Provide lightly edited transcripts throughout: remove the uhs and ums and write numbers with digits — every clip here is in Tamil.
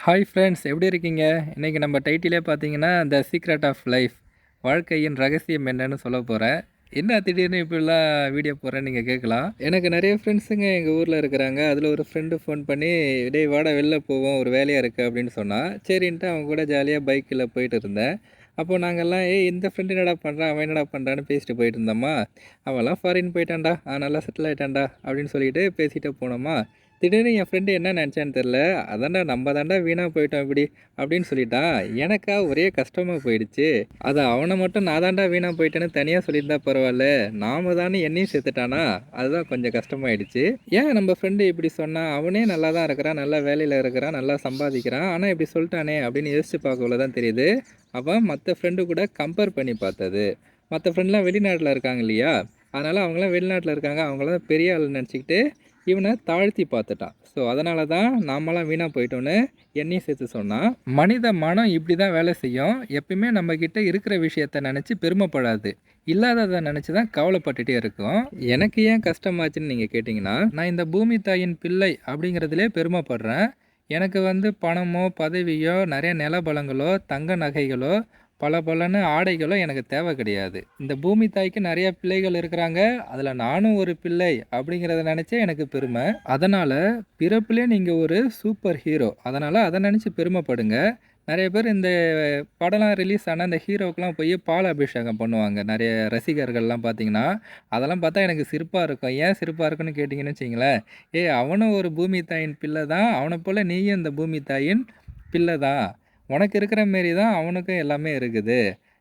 ஹாய் ஃப்ரெண்ட்ஸ், எப்படி இருக்கீங்க? இன்றைக்கி நம்ம டைட்டிலே பார்த்தீங்கன்னா, த சீக்ரெட் ஆஃப் லைஃப், வாழ்க்கையின் ரகசியம் என்னன்னு சொல்ல போகிறேன். என்ன திடீர்னு இப்படிலாம் வீடியோ போடுறேன்னு நீங்கள் கேட்கலாம். எனக்கு நிறைய ஃப்ரெண்ட்ஸுங்க எங்கள் ஊரில் இருக்கிறாங்க. அதில் ஒரு ஃப்ரெண்டு ஃபோன் பண்ணி, டேய் வாடா வெளில போவோம், ஒரு வேலையாக இருக்குது அப்படின்னு சொன்னான். சரின்ட்டு அவங்க கூட ஜாலியாக பைக்கில் போயிட்டு இருந்தேன். அப்போது நாங்கள்லாம் இந்த ஃப்ரெண்டு என்னடா பண்ணுறான், அவன் என்னடா பண்ணுறான்னு பேசிட்டு போயிட்டு இருந்தோமா. அவன்லாம் ஃபாரின் போயிட்டான்டா, நல்லா செட்டில் ஆகிட்டான்டா அப்படின்னு சொல்லிட்டு பேசிகிட்டே போனோமா. திடீர்னு என் ஃப்ரெண்டு என்ன நினச்சான்னு தெரில. அதான்டா நம்ம தான்டா வீணாக போயிட்டோம் இப்படி அப்படின்னு சொல்லிட்டான். எனக்கா ஒரே கஷ்டமாக போயிடுச்சு. அதை அவனை மட்டும் நான் தான்டா வீணாக போயிட்டேன்னு தனியாக சொல்லியிருந்தா பரவாயில்ல, நாம தானே என்னையும் சேர்த்துட்டானா. அதுதான் கொஞ்சம் கஷ்டமாயிடுச்சு. ஏன் நம்ம ஃப்ரெண்டு இப்படி சொன்னான்? அவனே நல்லா தான் இருக்கிறான், நல்லா வேலையில் இருக்கிறான், நல்லா சம்பாதிக்கிறான், ஆனால் இப்படி சொல்லிட்டானே அப்படின்னு யோசிச்சு பார்க்கக்குள்ள தான் தெரியுது அவன் மற்ற ஃப்ரெண்டு கூட கம்பேர் பண்ணி பார்த்தது. மற்ற ஃப்ரெண்ட்லாம் வெளிநாட்டில் இருக்காங்க இல்லையா, அதனால் அவங்களாம் வெளிநாட்டில் இருக்காங்க, அவங்களாம் பெரிய ஆள் நினச்சிக்கிட்டு இவனை தாழ்த்தி பார்த்துட்டான். ஸோ அதனால தான் நாமெல்லாம் வீணாக போயிட்டோன்னு என்னையும் சேர்த்து சொன்னான். மனித மனம் இப்படி தான் வேலை செய்யும். எப்பயுமே நம்மக்கிட்ட இருக்கிற விஷயத்த நினச்சி பெருமைப்படாது, இல்லாததை நினச்சி தான் கவலைப்பட்டுட்டே இருக்கும். எனக்கு ஏன் கஷ்டமாச்சுன்னு நீங்கள் கேட்டிங்கன்னா, நான் இந்த பூமி தாயின் பிள்ளை அப்படிங்கிறதுலே பெருமைப்படுறேன். எனக்கு பணமோ பதவியோ நிறைய நிலபலங்களோ தங்க நகைகளோ பளபளன்னு ஆடைகளோ எனக்கு தேவை கிடையாது. இந்த பூமி தாய்க்கு நிறைய பிள்ளைகள் இருக்கிறாங்க. அதில் நானும் ஒரு பிள்ளை அப்படிங்கிறத நினச்சே எனக்கு பெருமை. அதனால் பிறப்புலேயே நீங்கள் ஒரு சூப்பர் ஹீரோ. அதனால் அதை நினச்சி பெருமைப்படுங்க. நிறைய பேர் இந்த படம்லாம் ரிலீஸ் ஆனால் இந்த ஹீரோக்கெலாம் போய் பால் அபிஷேகம் பண்ணுவாங்க. நிறைய ரசிகர்கள்லாம் பார்த்தீங்கன்னா, அதெல்லாம் பார்த்தா எனக்கு சிரிப்பாக இருக்கும். ஏன் சிரிப்பாக இருக்குன்னு கேட்டிங்கன்னு வச்சிங்களேன், அவனும் ஒரு பூமி தாயின் பிள்ளை தான், அவனை போல் நீயும் இந்த பூமி தாயின் பிள்ளை தான், உனக்கு இருக்கிற மாரி தான் அவனுக்கும் எல்லாமே இருக்குது.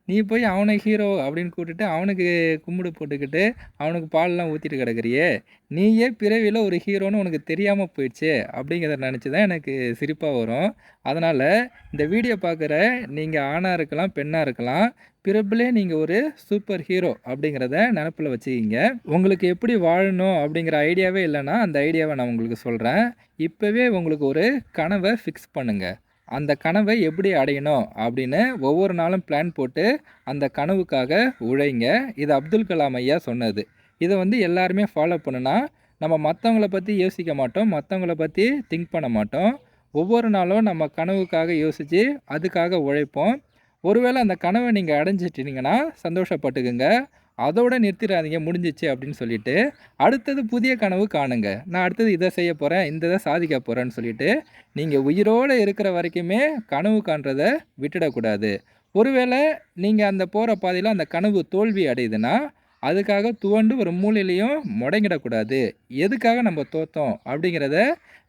நீ போய் அவனை ஹீரோ அப்படின்னு கூப்பிட்டுட்டு அவனுக்கு கும்பிடு போட்டுக்கிட்டு அவனுக்கு பால்லாம் ஊற்றிட்டு கிடக்குறியே, நீயே பிறவியில் ஒரு ஹீரோன்னு உனக்கு தெரியாமல் போயிடுச்சு அப்படிங்கிறத நினச்சி தான் எனக்கு சிரிப்பாக வரும். அதனால் இந்த வீடியோ பார்க்குற நீங்கள் ஆணாக இருக்கலாம், பெண்ணாக இருக்கலாம், பிறப்பிலே நீங்கள் ஒரு சூப்பர் ஹீரோ அப்படிங்கிறத நினப்பில் வச்சுக்கிங்க. உங்களுக்கு எப்படி வாழணும் அப்படிங்கிற ஐடியாவே இல்லைன்னா அந்த ஐடியாவை நான் உங்களுக்கு சொல்கிறேன். இப்போவே உங்களுக்கு ஒரு கனவை ஃபிக்ஸ் பண்ணுங்கள். அந்த கனவை எப்படி அடையணும் அப்படின்னு ஒவ்வொரு நாளும் பிளான் போட்டு அந்த கனவுக்காக உழைங்க. இது அப்துல் கலாம் ஐயா சொன்னது. இதை எல்லாருமே ஃபாலோ பண்ணுனா நம்ம மற்றவங்கள பற்றி யோசிக்க மாட்டோம், மற்றவங்கள பற்றி திங்க் பண்ண மாட்டோம். ஒவ்வொரு நாளும் நம்ம கனவுக்காக யோசித்து அதுக்காக உழைப்போம். ஒருவேளை அந்த கனவை நீங்கள் அடைஞ்சிட்டிங்கன்னா சந்தோஷப்பட்டுக்குங்க. அதோடு நிறுத்திடாதீங்க முடிஞ்சிச்சு அப்படின்னு சொல்லிட்டு அடுத்தது புதிய கனவு காணுங்க. நான் அடுத்தது இதை செய்ய போகிறேன், இந்த இதை சாதிக்க போகிறேன்னு சொல்லிட்டு நீங்கள் உயிரோடு இருக்கிற வரைக்குமே கனவு காண்றதை விட்டுடக்கூடாது. ஒருவேளை நீங்கள் அந்த போகிற பாதையில் அந்த கனவு தோல்வி அடையுதுன்னா அதுக்காக துவண்டு ஒரு மூலையிலையும் முடங்கிடக்கூடாது. எதுக்காக நம்ம தோற்றோம் அப்படிங்கிறத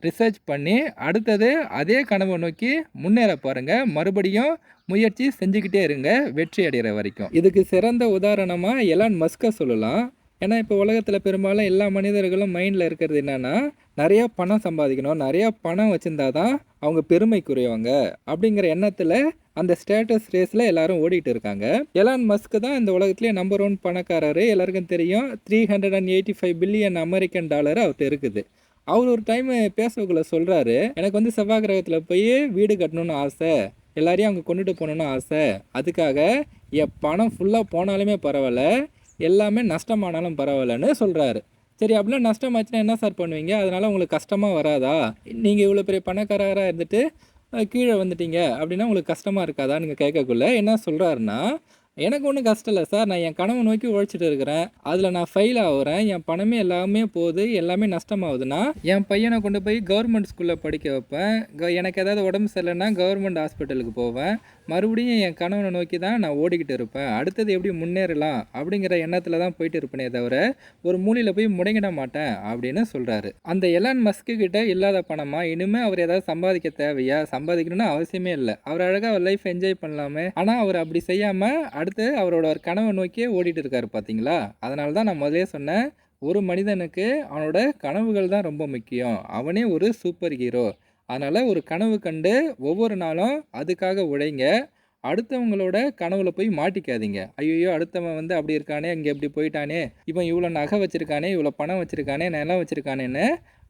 ரிசர்ச் பண்ணி அடுத்தது அதே கனவை நோக்கி முன்னேற பாருங்கள். மறுபடியும் முயற்சி செஞ்சுக்கிட்டே இருங்க, வெற்றி அடைகிற வரைக்கும். இதுக்கு சிறந்த உதாரணமாக எலான் மஸ்கை சொல்லலாம். ஏன்னா இப்போ உலகத்தில் பெரும்பாலும் எல்லா மனிதர்களும் மைண்டில் இருக்கிறது என்னென்னா, நிறையா பணம் சம்பாதிக்கணும், நிறையா பணம் வச்சுருந்தா தான் அவங்க பெருமைக்குரியவங்க அப்படிங்கிற எண்ணத்தில் அந்த ஸ்டேட்டஸ் ரேஸில் எல்லாரும் ஓடிட்டு இருக்காங்க. எலான் மஸ்க் தான் இந்த உலகத்திலே நம்பர் 1 பணக்காரர். எல்லாருக்கும் தெரியும். $385 பில்லியன் அமெரிக்கன் டாலர் அவர்கிட்ட இருக்குது. அவர் ஒரு டைம் பேசக்குள்ள சொல்கிறாரு, எனக்கு செவ்வாய் கிரகத்தில் போய் வீடு கட்டணும்னு ஆசை, எல்லாரையும் அங்கே கொண்டுட்டு போகணுன்னு ஆசை, அதுக்காக என் பணம் ஃபுல்லாக போனாலுமே பரவாயில்ல, எல்லாமே நஷ்டமானாலும் பரவாயில்லன்னு சொல்கிறாரு. சரி, அப்படிலாம் நஷ்டமாச்சுன்னா என்ன சார் பண்ணுவீங்க? அதனால் உங்களுக்கு கஷ்டமாக வராதா? நீங்கள் இவ்வளோ பெரிய பணக்காரராக இருந்துட்டு கீழே வந்துட்டீங்க அப்படின்னா உங்களுக்கு கஷ்டமாக இருக்காதா நீங்கள் கேட்கக்குள்ள என்ன சொல்கிறாருன்னா, எனக்கு ஒன்றும் கஷ்டம் இல்லை சார், நான் என் கனவை நோக்கி உழைச்சிட்டு இருக்கிறேன், அதில் நான் ஃபெயில் ஆகுறேன், என் பணமே எல்லாமே போகுது, எல்லாமே நஷ்டமாகுதுன்னா என் பையனை கொண்டு போய் கவர்மெண்ட் ஸ்கூலில் படிக்க வைப்பேன், எனக்கு ஏதாவது உடம்பு சரியில்லைன்னா கவர்மெண்ட் ஹாஸ்பிட்டலுக்கு போவேன், மறுபடியும் என் கனவை நோக்கி தான் நான் ஓடிக்கிட்டு இருப்பேன், அடுத்தது எப்படி முன்னேறலாம் அப்படிங்கிற எண்ணத்தில் தான் போயிட்டு இருப்பேனே தவிர ஒரு மூலையில் போய் முடங்கிட மாட்டேன் அப்படின்னு சொல்கிறாரு. அந்த எலான் மஸ்க்கு கிட்ட இல்லாத பணமா? இனிமேல் அவர் ஏதாவது சம்பாதிக்க தேவையா? சம்பாதிக்கணும்னு அவசியமே இல்லை. அவர் அழகாக அவர் லைஃப் என்ஜாய் பண்ணலாமே. ஆனால் அவர் அப்படி செய்யாமல் அடுத்து அவரோட ஒரு கனவை நோக்கியே ஓடிட்டு இருக்காரு பார்த்தீங்களா. அதனால தான் நான் முதலே சொன்னேன், ஒரு மனிதனுக்கு அவனோட கனவுகள் தான் ரொம்ப முக்கியம். அவனே ஒரு சூப்பர் ஹீரோ. அதனால் ஒரு கனவு கண்டு ஒவ்வொரு நாளும் அதுக்காக உழைங்க. அடுத்தவங்களோட கனவுல போய் மாட்டிக்காதீங்க. ஐயோ, அடுத்தவன் அப்படி இருக்கானே, இங்கே எப்படி போயிட்டானே, இவன் இவ்வளோ நகை வச்சுருக்கானே, இவ்வளோ பணம் வச்சுருக்கானே, நிலம் வச்சுருக்கானேன்னு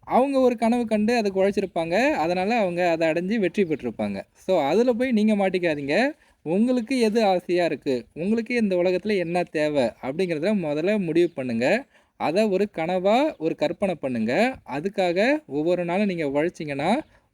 அவங்க ஒரு கனவு கண்டு அதுக்கு உழைச்சிருப்பாங்க. அதனால் அவங்க அதை அடைஞ்சு வெற்றி பெற்றிருப்பாங்க. ஸோ அதில் போய் நீங்கள் மாட்டிக்காதீங்க. உங்களுக்கு எது ஆசையாக இருக்குது, உங்களுக்கு இந்த உலகத்தில் என்ன தேவை அப்படிங்கிறத முதல்ல முடிவு பண்ணுங்கள். அதை ஒரு கனவாக ஒரு கற்பனை பண்ணுங்கள். அதுக்காக ஒவ்வொரு நாளும் நீங்கள் உழைச்சிங்கன்னா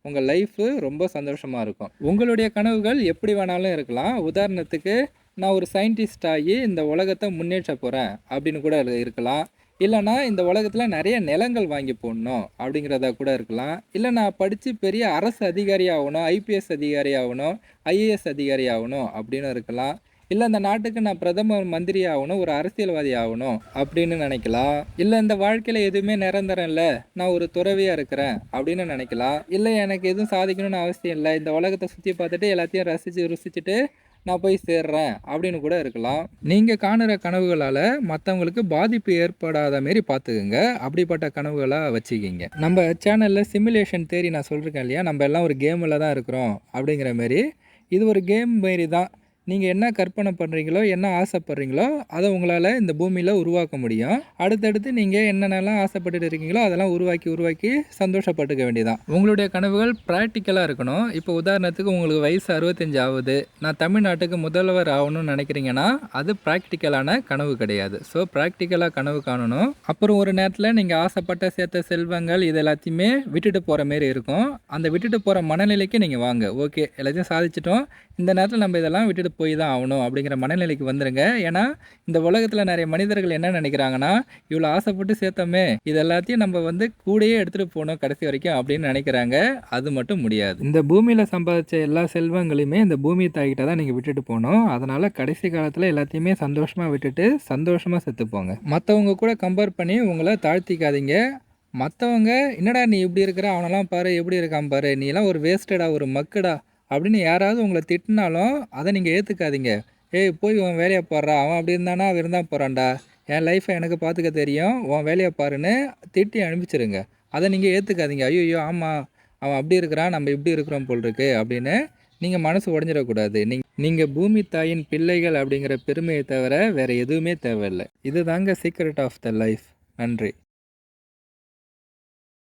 உங்கள் லைஃபு ரொம்ப சந்தோஷமாக இருக்கும். உங்களுடைய கனவுகள் எப்படி வேணாலும் இருக்கலாம். உதாரணத்துக்கு நான் ஒரு சயின்டிஸ்ட் ஆகி இந்த உலகத்தை முன்னேற்ற போகிறேன் அப்படின்னு கூட இருக்கலாம். இல்லைனா இந்த உலகத்தில் நிறைய நிலங்கள் வாங்கி போடணும் அப்படிங்கிறதா கூட இருக்கலாம். இல்லை நான் படித்து பெரிய அரசு அதிகாரி ஆகணும், ஐபிஎஸ் அதிகாரி ஆகணும், ஐஏஎஸ் அதிகாரி ஆகணும் அப்படின்னு இருக்கலாம். இல்லை இந்த நாட்டுக்கு நான் பிரதமர் மந்திரி ஆகணும், ஒரு அரசியல்வாதி ஆகணும் அப்படின்னு நினைக்கலாம். இல்லை இந்த வாழ்க்கையில் எதுவுமே நிரந்தரம் இல்லை, நான் ஒரு துறவியாக இருக்கிறேன் அப்படின்னு நினைக்கலாம். இல்லை எனக்கு எதுவும் சாதிக்கணும்னு அவசியம் இல்லை, இந்த உலகத்தை சுற்றி பார்த்துட்டு எல்லாத்தையும் ருசிச்சுட்டு நான் போய் சேர்றேன் அப்படின்னு கூட இருக்கலாம். நீங்கள் காணுற கனவுகளால் மற்றவங்களுக்கு பாதிப்பு ஏற்படாத மாரி பார்த்துக்குங்க. அப்படிப்பட்ட கனவுகளாக வச்சுக்கிங்க. நம்ம சேனலில் சிமுலேஷன் தேரி நான் சொல்லியிருக்கேன் இல்லையா, நம்ம எல்லாம் ஒரு கேமில் தான் இருக்கிறோம் அப்படிங்கிற மாரி. இது ஒரு கேம் மாரி தான். நீங்கள் என்ன கற்பனை பண்ணுறீங்களோ, என்ன ஆசைப்படுறீங்களோ அதை உங்களால் இந்த பூமியில் உருவாக்க முடியும். அடுத்தடுத்து நீங்கள் என்னென்னலாம் ஆசைப்பட்டுட்டு இருக்கீங்களோ அதெல்லாம் உருவாக்கி சந்தோஷப்பட்டுக்க வேண்டியதான். உங்களுடைய கனவுகள் ப்ராக்டிக்கலாக இருக்கணும். இப்போ உதாரணத்துக்கு உங்களுக்கு வயசு 65 ஆகுது, நான் தமிழ்நாட்டுக்கு முதல்வர் ஆகணும்னு நினைக்கிறீங்கன்னா அது ப்ராக்டிக்கலான கனவு கிடையாது. ஸோ ப்ராக்டிக்கலாக கனவு காணணும். அப்புறம் ஒரு நேரத்தில் நீங்கள் ஆசைப்பட்ட சேர்த்த செல்வங்கள் இது எல்லாத்தையுமே விட்டுட்டு போகிற மாரி இருக்கும். அந்த விட்டுட்டு போகிற மனநிலைக்கு நீங்கள் வாங்க. ஓகே, எல்லாத்தையும் சாதிச்சிட்டோம், இந்த நேரத்தில் நம்ம இதெல்லாம் விட்டுட்டு போய் தான் ஆகணும் அப்படிங்கிற மனநிலைக்கு வந்துடுங்க. ஏன்னா இந்த உலகத்தில் நிறைய மனிதர்கள் என்ன நினைக்கிறாங்கன்னா, இவ்வளோ ஆசைப்பட்டு சேர்த்தோமே இது எல்லாத்தையும் நம்ம கூடயே எடுத்துகிட்டு போகணும் கடைசி வரைக்கும் அப்படின்னு நினைக்கிறாங்க. அது மட்டும் முடியாது. இந்த பூமியில் சம்பாதிச்ச எல்லா செல்வங்களையுமே இந்த பூமி தாய்கிட்ட தான் நீங்கள் விட்டுட்டு போகணும். அதனால் கடைசி காலத்தில் எல்லாத்தையுமே சந்தோஷமாக விட்டுட்டு சந்தோஷமாக செத்துப்போங்க. மற்றவங்க கூட கம்பேர் பண்ணி உங்களை தாழ்த்திக்காதீங்க. மற்றவங்க என்னடா நீ இப்படி இருக்கிற, அவனெல்லாம் பாரு எப்படி இருக்கான் பாரு, நீலாம் ஒரு வேஸ்டடா, ஒரு மக்குடா அப்படின்னு யாராவது உங்களை திட்டினாலும் அதை நீங்கள் ஏற்றுக்காதீங்க. ஏய் போய் உன் வேலையை பாடுறா, அவன் அப்படி இருந்தானா அவன் இருந்தால் போகிறான்டா, என் லைஃப்பை எனக்கு பார்த்துக்க தெரியும், உன் வேலையை பாருன்னு திட்டி அனுப்பிச்சிருங்க. அதை நீங்கள் ஏற்றுக்காதீங்க. ஐயோ ஆமாம் அவன் அப்படி இருக்கிறான், நம்ம இப்படி இருக்கிறோம் போல் இருக்கு அப்படின்னு நீங்கள் மனசு உடஞ்சிடக்கூடாது. நீங்கள் பூமி தாயின் பிள்ளைகள் அப்படிங்கிற பெருமையை தவிர வேறு எதுவுமே தேவையில்லை. இது தாங்க சீக்ரெட் ஆஃப் த லைஃப். நன்றி.